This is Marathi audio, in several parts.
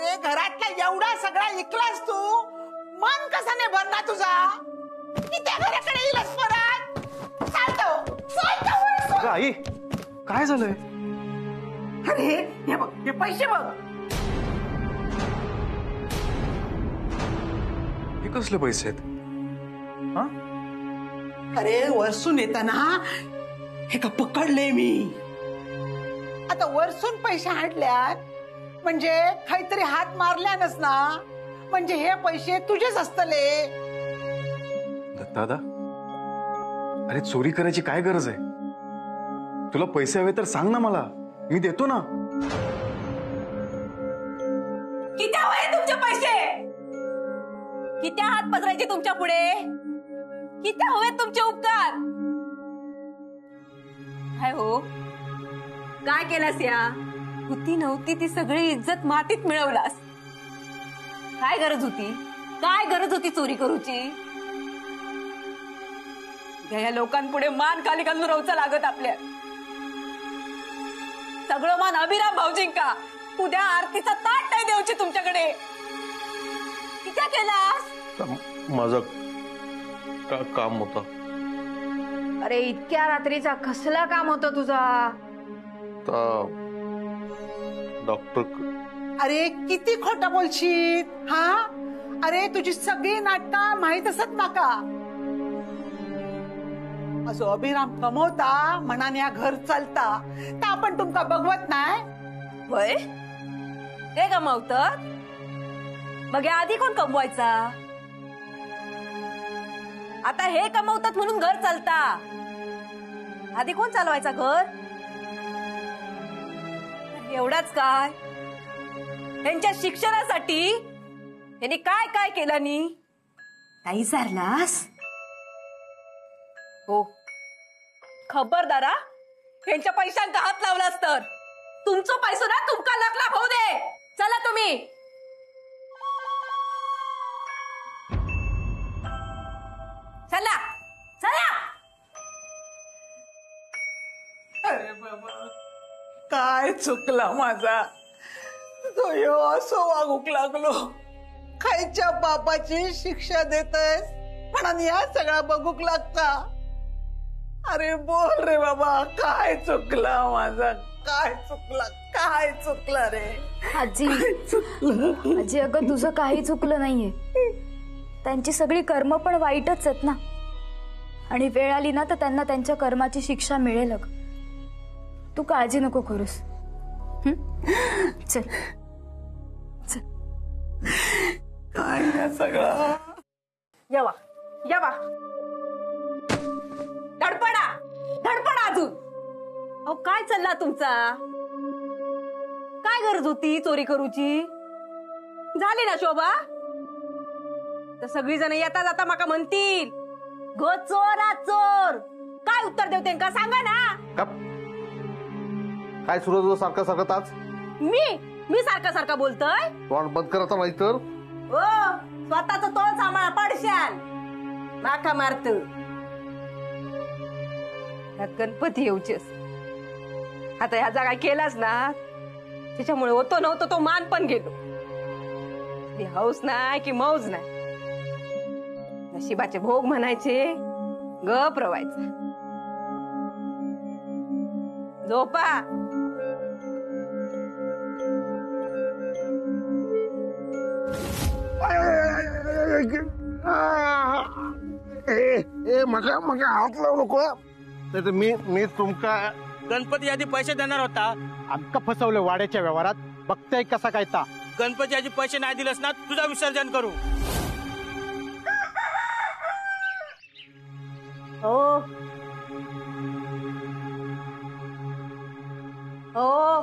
अरे घरातला एवढा सगळा इकलास तू, मन कसा नाही भरला तुझा? की त्या घराकडे येईलच परत? आई काय झालंय? अरे हे बघ, हे पैसे बघ. हे कसले पैसे आहेत? हा? अरे वरसून येताना हे का पकडले मी. आता वरसून पैसे हाडल्यात म्हणजे काहीतरी हात मारल्यानच ना, म्हणजे हे पैसे तुझेच असतले. दादा, अरे चोरी करायची काय गरज आहे? तुला पैसे हवे तर सांग ना मला, मी देतो ना. किती हवे तुमचे पैसे? किती हात पसरायचे तुमच्या पुढे? किती हवे तुमचे उपकार? काय हो, काय केलास? या होती नव्हती ती सगळी इज्जत मातीत मिळवलास. काय गरज होती? काय गरज होती चोरी करूची? या लोकांपुढे मान खाली घालून रोचा लागत आपल्या. सगळं मान अभिराम भाऊजींका. उद्या आरतीचा ताट नाही देऊची तुमच्याकडे. किती केलास? माझं काम होतं. अरे इतक्या रात्रीचा कसला काम होतं तुझा? डॉक्टर. अरे किती खोटा बोलशील हा? अरे तुझी सगळी नाटकं माहित असत माका. असो अभिराम कमवता म्हणाने या घर चालता तर आपण तुमका बघवत नाही वय? हे कमवतात मग आधी कोण कमवायचा? आता हे कमवतात म्हणून घर चालता. आधी कोण चालवायचा घर? एवढाच काय, यांच्या शिक्षणासाठी यांनी काय काय केलं नी काही सारलास? हो, खबरदारा यांच्या पैशांचा हात लावलास तर तुमचं पैसो ना तुमका लकला भाऊ दे. चला तुम्ही. चला चला. अरे बाबा काय चुकला माझा. तो यो असो वागूक लागलो. खायच्या बापाची शिक्षा देतस म्हणून या सगळा बघूक लागता. अरे बोल रे बाबा, काय चुकला माझा? काय चुकला? काय चुकला रे? आजी आजी, अगं तुझं काही चुकलं नाहीये. त्यांची सगळी कर्म पण वाईटच आहेत ना, आणि वेळ आली ना तर त्यांना त्यांच्या कर्माची शिक्षा मिळेल. तू काळजी नको करूस. चल चल. काय या सगळा? येवा येवा, धडपडा धडपडा अजून. अहो काय चालला तुमचा? काय गरज होती चोरी करूची? झाली ना शोभा? तर सगळी जण येता जाता माका म्हणतील गो चोरा चोर. काय उत्तर देऊ त्यांना सांगा ना. काय सुरू तुझं सारखं सारखं ताच? मी सारखा सारखा बोलतोय? तोंड बंद करता नाही तर ओ स्वतःच तोंड सांभाळा पडशाल. माका मारत गणपती येऊचेस. आता ह्या जागा केलास ना त्याच्यामुळे होतो नव्हतो तो मान पण गेलो. हौस नाही की मौज नाही. नशिबाचे भोग म्हणायचे, गप रवायचा. झोपा. मका हात लावू नको. मी तुमका गणपती आधी पैसे देणार होता. आमका फसवलं वाड्याच्या व्यवहारात. बघताय कसा काय ता. गणपती आधी पैसे नाही दिलस ना तुझा विसर्जन करू. हो हो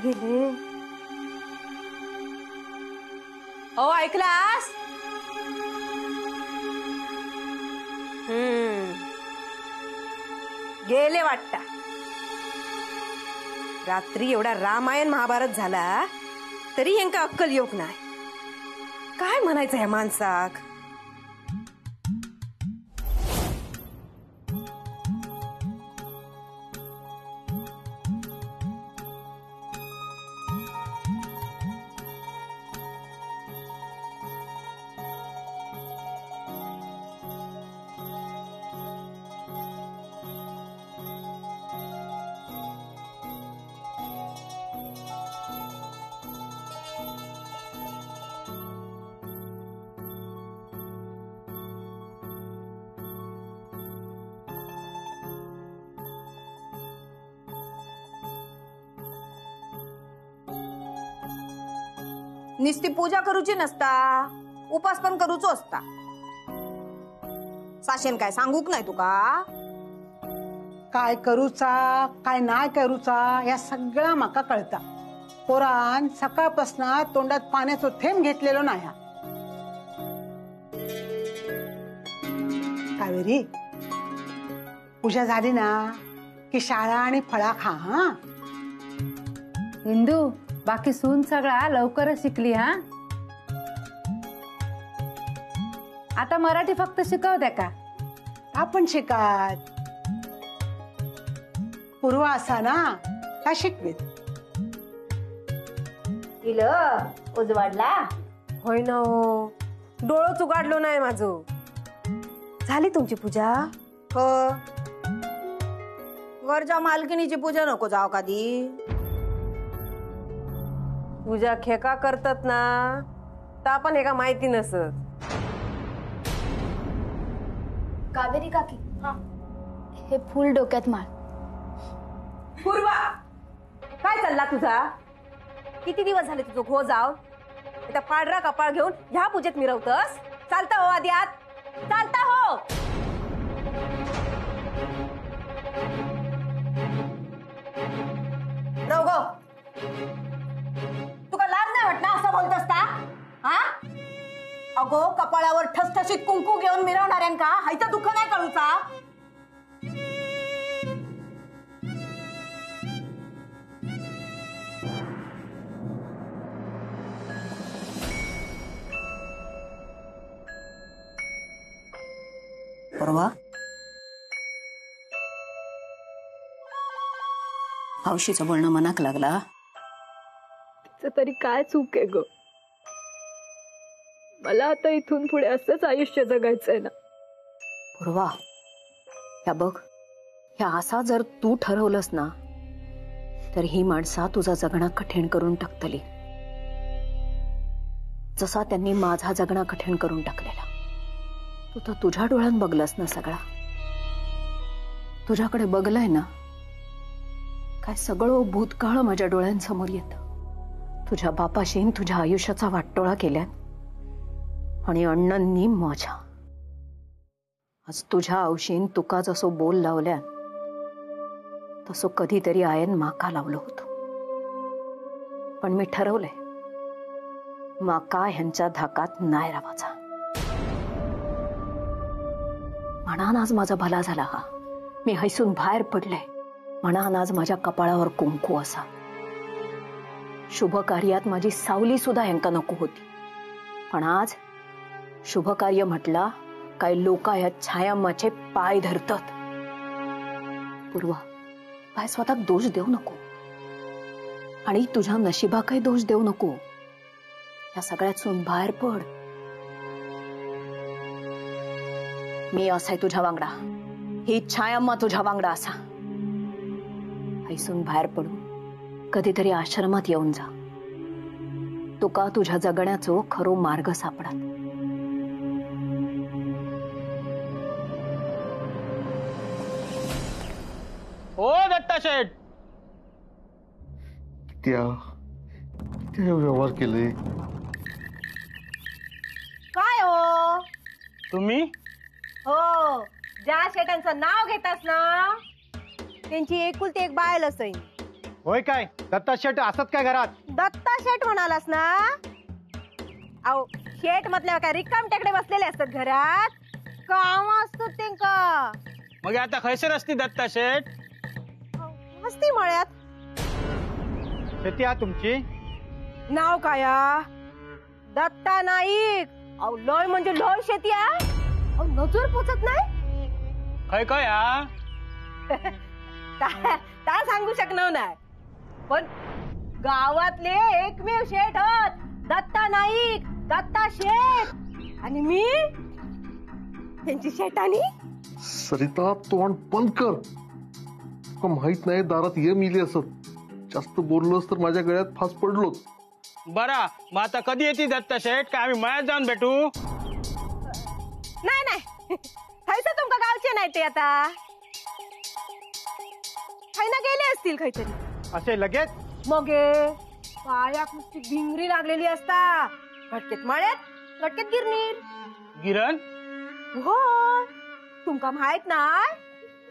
गेले. हो ऐकलास? गेले वाटता. रात्री एवढा रामायण महाभारत झाला तरी यांका अक्कल योग नाही. काय म्हणायचं ह्या माणसाक? नुसती पूजा करूची नसता, उपास पण करूचो असता. साशेन काय सांगूक नाही तुका? काय करूचा काय नाही करूचा या सगळा माका कळता. पोरान सकाळपासून तोंडात पाण्याचो थेंब घेतलेलो नाही. कावेरी, पूजा झाली ना की शाळा आणि फळा खा. हा इंदू, बाकी सून सगळा लवकरच शिकली. हा आता मराठी फक्त शिकवते का? आपण शिकात. पूर्वा असा ना का शिकवीत. उजवाडला होय ना. डोळं उघडलो नाही माझं. झाली तुमची पूजा? हो. वरच्या मालकिनीची पूजा नको जाव कधी. पूजा खेका करतात ना, तर आपण हे का माहिती नसत. कावेरी काकी, हे फुल डोक्यात माळ. पूर्वा, काय चालला तुझा? किती दिवस झाले तुझं घो जाव? इथं पांढरा कपाळ घेऊन ह्या पूजेत मिरवतस? चालता हो आधी आत, चालता हो. रवगो, तुका लाज नाही वाटत ना असं बोलतस का? हा अगो, कपाळावर ठसठशीत कुंकू घेऊन मिरवणाऱ्यांका हायचं दुःख नाही कळूचा? परवा हौशीचं बोलणं मनाक लागला. तरी काय चूक आहे ग? मला आता इथून पुढे असंच आयुष्य जगायचंय ना. पूर्वा, या बघ, ह्या असा जर तू ठरवलंस ना, तर ही माणसा तुझा जगणं कठीण करून टाकतली, जसा त्यांनी माझा जगणं कठीण करून टाकलेला. तू तर तुझ्या डोळ्यात बघलंस ना सगळा. तुझ्याकडे बघलंय ना, काय सगळं भूतकाळ माझ्या डोळ्यांसमोर येतं. तुझ्या बापाशीन तुझ्या आयुष्याचा वाटोळा केल्यात आणि अण्णांनी माझ्या. आज तुझ्या आवशीन तुका जसो बोल लावल्या, तसो कधीतरी आयन माका लावलं होतं. पण मी ठरवलंय, माका ह्यांच्या धाकात नाही राहायचा. म्हणान आज माझा भला झाला. हा मी हैसून बाहेर पडले. म्हणान आज माझ्या कपाळावर कुंकू असा. शुभ कार्यात माझी सावली सुद्धा ह्यांका नको होती. पण आज शुभ कार्य म्हटला काय लोक या छायाम्माचे पाय धरतात. पूर्वा, पाय स्वतः दोष देऊ नको आणि तुझ्या नशिबा काही दोष देऊ नको. या सगळ्यातून बाहेर पड. मी असाय तुझ्या वांगडा, ही छायाम्मा तुझ्या वांगडा असा. हैसून बाहेर पडू, कधीतरी आश्रमात येऊन जा. तुका तुझ्या जगण्याचो खरो मार्ग सापडा. हो दत्ता शेठ, त्या व्यवहार केले. काय हो तुम्ही? हो, ज्या शेटांचं नाव घेतास ना, त्यांची एकुलती एक बायल असेल. होय काय दत्ता शेट असत काय घरात? दत्ता शेठ म्हणालास ना? अहो, शेठ म्हटल्यावर काय रिकाम टेकडे बसलेले असतात घरात? काम असतात त्यांका. मग आता खैसर असती दत्ता शेठ? मस्ती मळ्यात. शेती हा तुमची? नाव काय? दत्ता नाईक. अहो, लय म्हणजे लय शेती आहे. अहो, नजर पोचत नाही. खय काय हा? काय सांगू शकणार नाही, पण गावातले एकमेव शेठ होत दत्ता नाईक, दत्ता शेठ. आणि मी त्यांची शेठानी. सरिता, तोंड बंद कर. तुका माहित नाही दारात ये मिली असत. जास्त बोललोस तर माझ्या गळ्यात फास पडलोच. बरा, मग आता कधी येते दत्ता शेठ? काय आम्ही मळ्यात जाऊन भेटू? नाही नाही, खायचं तुमका गावचे नाही ते. आता खायला गेले असतील काहीतरी. असे लगेच? मग पायाक नुसती भिंगरी लागलेली असता, घटकेत मळ्यात घटकेत गिरणीर. गिरण हो, तुमका माहित नाय?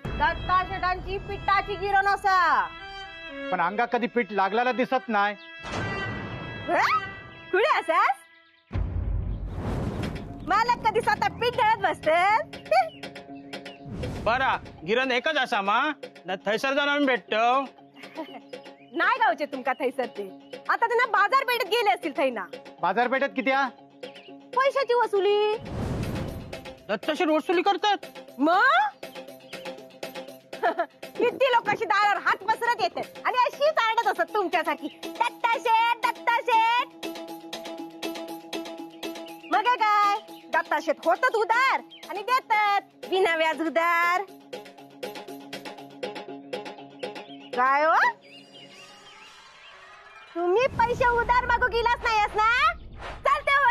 दत्ता शेटांची पिठाची गिरण असा. पण अंगा कधी पीठ लागलेला दिसत नाही. कुठे असास? मला कधी स्वतः पीठ घालत बसते. बरा गिरण एकच असा मा ना थैसर जाऊन आम्ही भेटतो. नाही गावचे तुमका थैसर ते. आता त्यांना बाजारपेठेत गेले असतील थैना. बाजारपेठेत किती हा? पैशाची वसुली. दत्ताशेठ वसुली करतात. मग किती लोक अशी दारावर हात पसरत येतात आणि अशीच आरडत असत तुमच्यासाठी, दत्ता शेठ दत्ता शेठ. मग काय दत्ता शेठ होतात उदार आणि देतात बिना व्याज उदार. काय हो, तुम्ही पैसे उधार मागू गेलाच नाहीस ना? चालते हो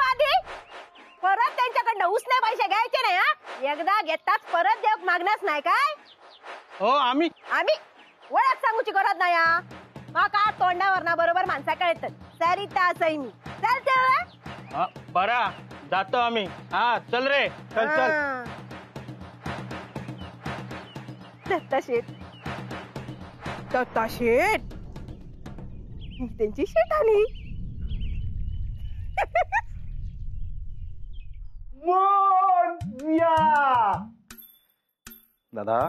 आधी. परत त्यांच्याकडनं उसने पैसे घ्यायचे नाही. हा, एकदा घेताच परत देव मागणारच नाही काय? हो आम्ही ओळख सांगूची गरज नाही. माका तोंडावर ना बरोबर माणसा कळत. सरिता सैनी. चालते हो. बरा जातो आम्ही. हा चल रे चल चल. दत्ता शेठ त्यांची शेठ आली. दादा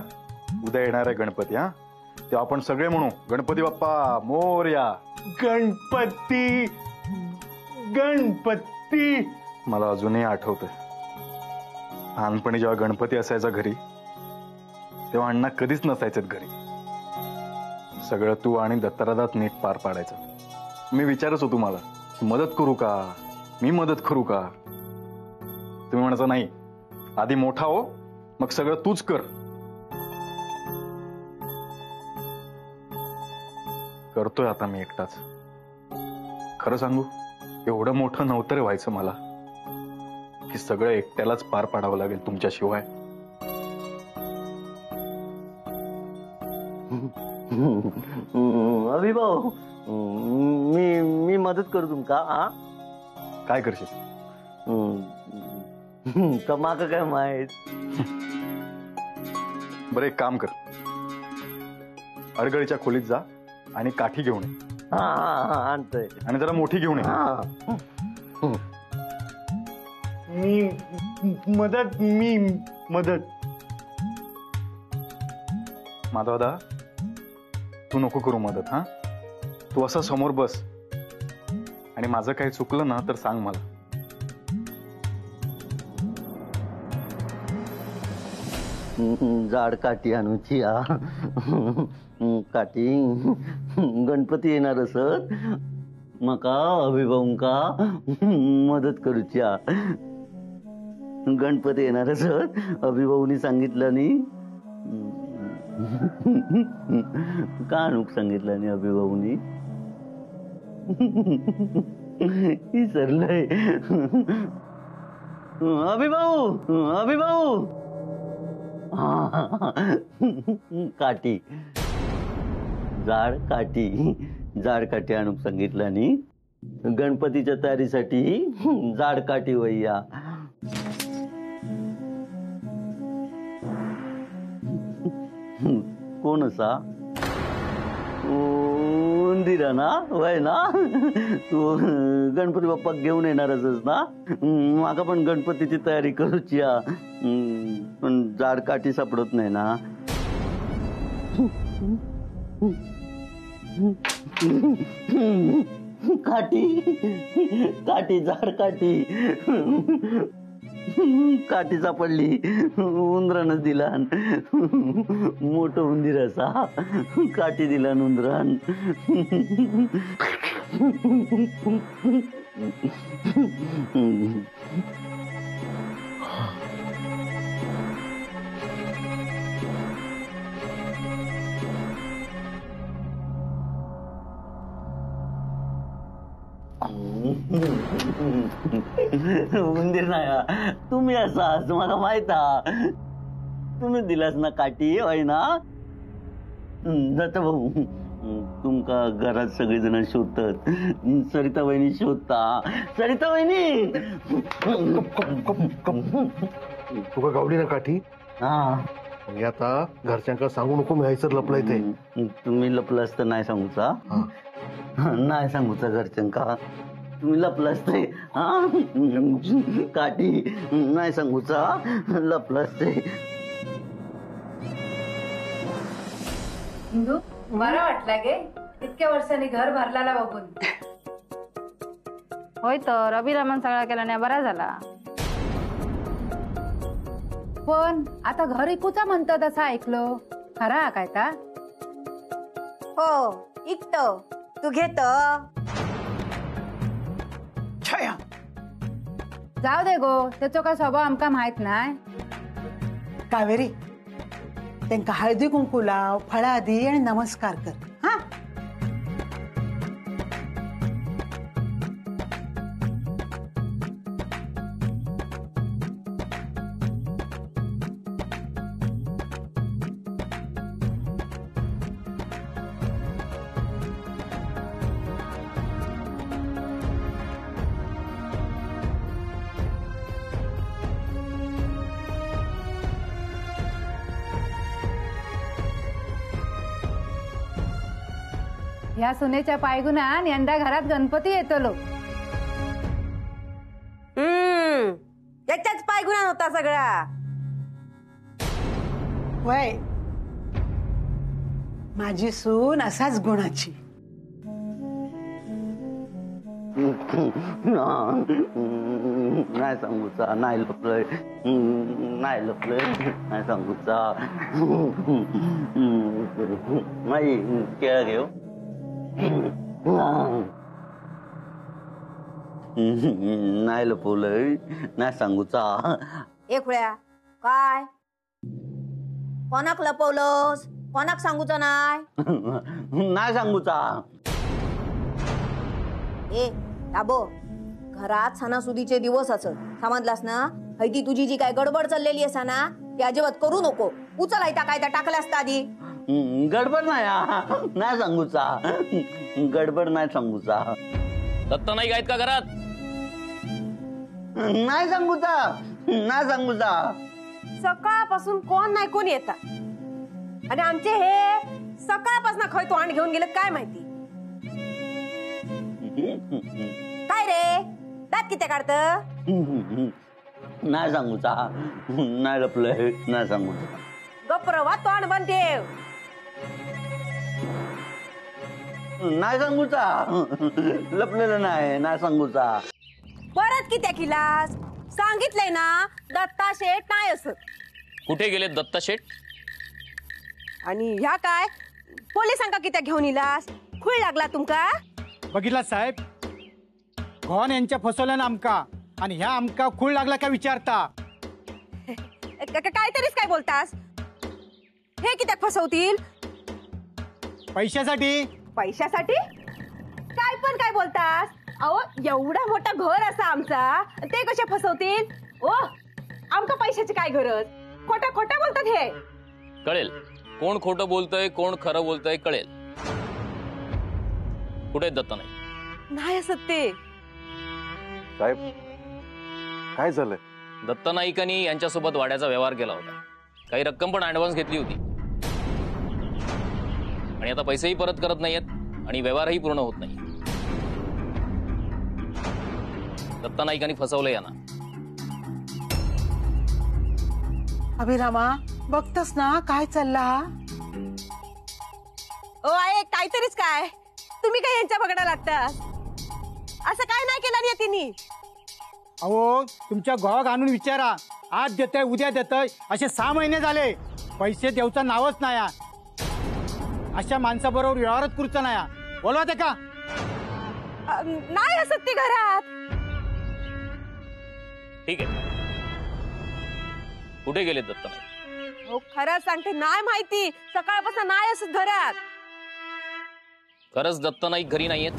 उद्या येणार आहे गणपती. हा, तेव्हा आपण सगळे म्हणू गणपती बाप्पा मोरया. गणपती गणपती. मला अजूनही आठवतंय लहानपणी जेव्हा गणपती असायचा घरी, तेव्हा अण्णा कधीच नसायचेत घरी. सगळं तू आणि दत्तारादात नीट पार पाडायचं. मी विचारच होतो मला मदत करू का, मी मदत करू का. तुम्ही म्हणायचं नाही, आधी मोठा हो मग सगळं तूच कर. करतोय आता मी एकटाच. खरं सांगू, एवढं मोठं नव्हतं रे व्हायचं मला की सगळं एकट्यालाच पार पाडावं लागेल तुमच्याशिवाय. अभिभाऊ, मी मदत करू तुमका. हा, काय करशील? माक काय माहित. बरं एक काम कर, अडगळीच्या खोलीत जा आणि काठी घेऊन ये. हा आणतोय. आणि जरा मोठी घेऊन ये. मी मदत. माधव दादा, तू नको करू मदत. हा, तू असं समोर बस आणि माझं काही चुकलं ना तर सांग मला. जाड काठी आणूची. काठी गणपती येणार असत, मका अभिभाऊंका मदत करूची. गणपती येणार असत, अभिभाऊनी सांगितलं नी का आणूक सांगितलं नी अभिभाऊनी. विसरलंय. अभिभाऊ काठी, जाड काठी आणूक सांगितलं नी. गणपतीच्या तयारीसाठी जाड काठी वैया. कोण असा? उंदिरा ना, वय ना. तू गणपती बाप्पा घेऊन येणार असस ना. माका पण गणपतीची तयारी करूची. पण जाड काठी सापडत नाही ना. काठी जाड काठी काठी सापडली. उंदरानच दिला. मोठं उंदीर असा काठी दिला उंदरान. उंदीर नाही, तुम्ही असाच मला माहित. तुम्ही दिलास ना काठी, होय ना. जातो भाऊ. तुमका घरात सगळेजण शोधतात. सरिता वहिनी शोधता. सरिता वहिनी तुका गावली ना काठी? हा म्हणजे आता घरच्यांका सांगू नको मी हायसर लपलाय ते. तुम्ही लपलास तर नाही सांगूचा. नाही सांगूचा घरच्यांका. तुम्ही लपलास ते हा काठी नाही सांगूचा. लपलास ते. इंदू बरं वाटलं गे इतक्या वर्षांनी घर भरलाला बघून. होय तर अभिरामन सगळा केला नाही बरा झाला. पण आता घर इकूचा म्हणतो तसं ऐकलो. खरा काय ता? हो इकत तू घेत. छया जाऊ दे गो त्याचा काय स्वभाव आमका माहित नाही. कावेरी त्यांका हळदी कुंकू लाव, फळा दी आणि नमस्कार कर. हा ह्या सुनेच्या पायगुणान यंदा घरात गणपती येतलो. त्याच्याच पायगुणा होता सगळा. वय माझी सून असाच गुणाची. नाही सांगूचा. नाही लपलय. नाही लपलय. नाही सांगूचा. नाही केळ घेऊ. नाही लपवलंय. नाही सांगूचा. एक वेळा काय कोणाक लपवलंस? कोणाक सांगूचा नाही? नाही सांगूचा. ए ताबो घरात सणासुदीचे दिवस असत समजलास ना. हैती तुझी जी काय गडबड चाललेली असा ना ती अजिबात करू नको. उचलायता काय त्या टाकल्या असता आधी. गडबड नाही. नाही सांगूचा. गडबड नाही सांगूचा. दत्ता नाही आहेत का घरात? नाही सांगूचा. नाही सांगूचा. सकाळपासून कोण नाही कोण येतात आणि आमचे हे सकाळपासून खय तोंड घेऊन गेले काय माहिती. काय रे दात किती काढत? नाही सांगूचा. नाही लपलंय. नाही सांगूचा. गप्परवा तोंड बंद ठेव. नाही सांगूचा. लपलेलं नाही. नाही सांगूचा. परत किती किलास सांगितलंय ना दत्ता शेठ नाही असत. कुठे गेले दत्ता शेठ? आणि ह्या काय पोलिसांका कित्या घेऊन इलास? खुळ लागला तुमका? बघितला साहेब कोण यांच्या फसवलं ना आमका आणि ह्या आमका खूळ लागला का विचारता. काहीतरीच काय बोलतास? हे कित्याक फसवतील? पैशासाठी. पैशासाठी काय पण काय बोलतास? अहो एवढा मोठा घर असा आमचा ते कसे फसवतील? ओ आमका पैशाची काय गरज? खोटा खोटा बोलतात हे. कळेल कोण खोटं बोलतय कोण खरं बोलतय कळेल. कुठे दत्ता नाही? नाही असत ते. साहेब काय झालंय? दत्ता नाईकांनी यांच्यासोबत वाड्याचा व्यवहार केला होता. काही रक्कम पण ऍडव्हान्स घेतली होती आणि आता पैसेही परत करत नाहीयेत आणि व्यवहारही पूर्ण होत नाही. दत्ता नाईकांनी फसवलं यांना. अभिरामा बघतस ना काय चालला. ओ आहे काहीतरीच काय तुम्ही काय यांच्या बघायला लागता? असं काय नाही केलं नाही तिने. अहो तुमच्या घोग आणून विचारा. आज देतय उद्या देतय असे 6 महिने झाले. पैसे देऊचं नावच नाही. अशा माणसाबरोबर व्यवहारच पुरचा नाही. बोलवा ते का? नाही असत ते घरात. ठीक आहे कुठे गेले दत्ता नाईक? हो खरंच सांगते नाही माहिती. सकाळपासून नाही असत घरात. खरंच दत्ता नाईक घरी नाहीयेत?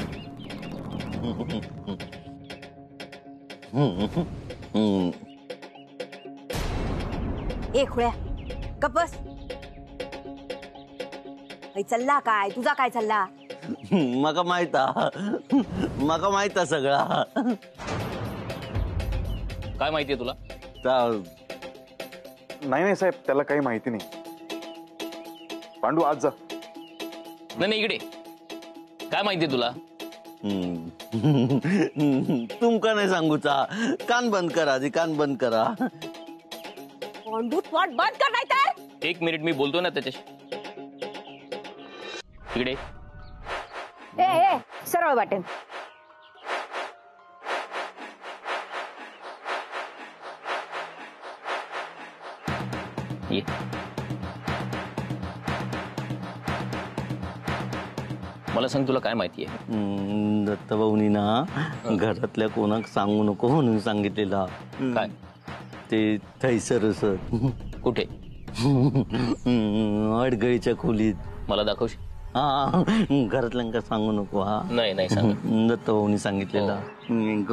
ए खुळ्या गप्प बस. चालला काय तुझा? काय चालला? माका माहिता सगळा. काय माहितीये तुला? नाही साहेब, त्याला काही माहिती नाही. पांडू आज जा. नाही इकडे. काय माहितीये तुला? तुमका नाही सांगूचा. कान बंद करा आधी, कान बंद करा. पांडू वाट बंद कर नाही तर. 1 मिनिट मी बोलतो ना त्याच्याशी. इकडे ए सरळ वाटेन. ये. मला सांग तुला काय माहितीये? दत्तभाऊनी ना घरातल्या कोणाक सांगू नको म्हणून सांगितलेला. काय? ते थैसर असत. कुठे? अडगळीच्या खोलीत. मला दाखवशी? हा, घरातल्यांका सांगू नको. हा नाही सांग. दत्तभाऊनी सांगितलेला.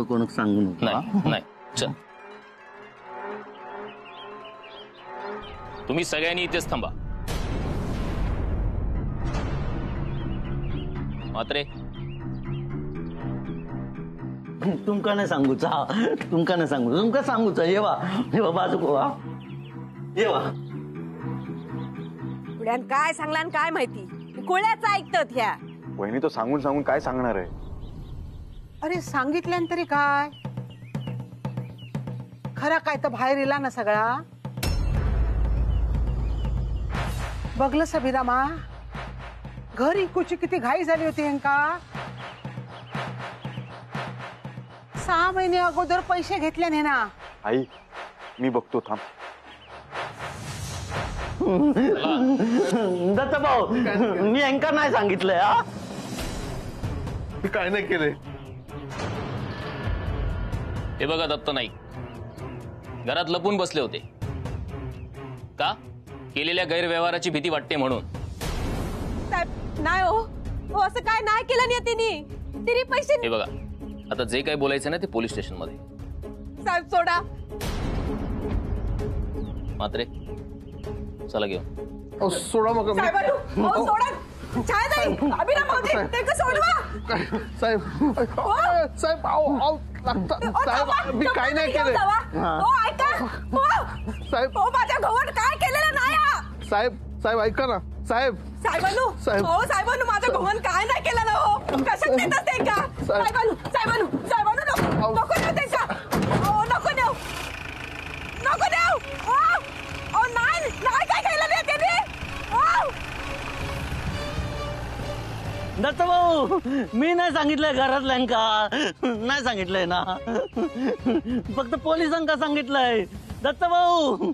कोणाक सांगू नको. नाही चल. तुम्ही सगळ्यांनी इथेच थांबा. मात्रे तुमका नाही सांगूचा. तुमका सांगूचा. येवा बाजू कोवा. येवा. पुढ्यान काय सांगला आणि काय माहिती. कोळ्याच ऐकतात ह्या. वहिनी तो सांगून काय सांगणार आहे? अरे सांगितल्यान तरी काय, खरा काय तर बाहेर येला ना सगळा. बघलं सबिरामा, घर इकूची किती घाई झाली होती ह्यांका. 6 महिने अगोदर पैसे घेतल्याने ना. आई मी बघतो, थांब. दत्तभाऊ, मी यांका नाही सांगितलंय. काय नाही केलंय. हे बघा दत्त नाईक, घरात लपून बसले होते का? केलेल्या गैरव्यवहाराची भीती वाटते म्हणून. नाही हो, असं काय नाही केलं नाही तिने पैसे. हे बघा, आता जे काही बोलायचं ना ते पोलीस स्टेशन मध्ये. साहेब सोडा. मात्रे चला घेऊन. सोडा मग. सोडा. छाय नाही. अभिराम भाऊजी, ते कसं सोडवा. साहेब मी काय नाही केलं. ऐका साहेब, माझ्या घोवर काय केलेलं नाही. साहेब ऐका ना. साहेबांनो, साहेब. साहेबांनो, माझं घोवन काय नाही केलं ना. हो कशात देत असते का? साहेबांनो नको देऊ ते का. नको देऊ. नाही काय केलं नाही त्यांनी. दत्तभाऊ, मी नाही सांगितलंय घरातल्यांका. नाही सांगितलंय ना. फक्त पोलिसांका सांगितलंय. दत्तभाऊ